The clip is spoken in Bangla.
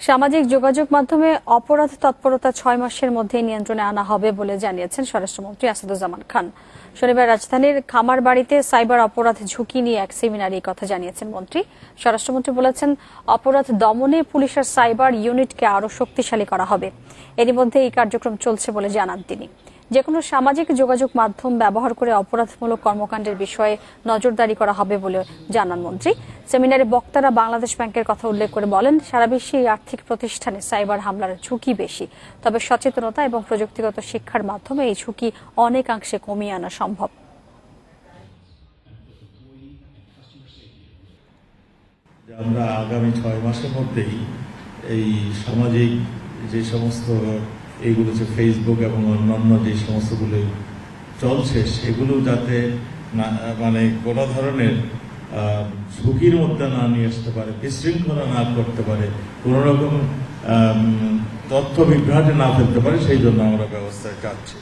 সামাজিক যোগাযোগ মাধ্যমে অপরাধ তৎপরতা ৬ মাসের মধ্যেই নিয়ন্ত্রণে আনা হবে বলে জানিয়েছেন স্বরাষ্ট্রমন্ত্রী আসাদুজ্জামান খান। শনিবার রাজধানীর খামারবাড়িতে সাইবার অপরাধ ঝুঁকি নিয়ে এক সেমিনারে এই কথা জানিয়েছেন মন্ত্রী। স্বরাষ্ট্রমন্ত্রী বলেছেন, অপরাধ দমনে পুলিশের সাইবার ইউনিটকে আরও শক্তিশালী করা হবে। এরই মধ্যে এই কার্যক্রম চলছে বলে জানান তিনি। যেকোনো সামাজিক যোগাযোগ মাধ্যম ব্যবহার করে অপরাধমূলক কর্মকাণ্ডের বিষয়ে নজরদারি করা হবে বলে জানান মন্ত্রী। সেমিনারে বক্তারা বাংলাদেশ ব্যাংকের কথা উল্লেখ করে বলেন, সারা বিশ্বে এই আর্থিক প্রতিষ্ঠানে সাইবার হামলার ঝুঁকি বেশি, তবে সচেতনতা এবং প্রযুক্তিগত শিক্ষার মাধ্যমে এই ঝুঁকি অনেকাংশে কমিয়ে আনা সম্ভব। আমরা আগামী 6 মাসের মধ্যেই এই সামাজিক যে সমস্ত এইগুলো যে ফেসবুক এবং অন্যান্য যে সমস্তগুলো চলছে সেগুলো যাতে মানে কোনো ধরনের ঝুঁকির মধ্যে না নিয়ে আসতে পারে, বিশৃঙ্খলা না করতে পারে, কোনো রকম তথ্য বিভ্রাটে না ফেলতে পারে, সেই জন্য আমরা ব্যবস্থা চাচ্ছি।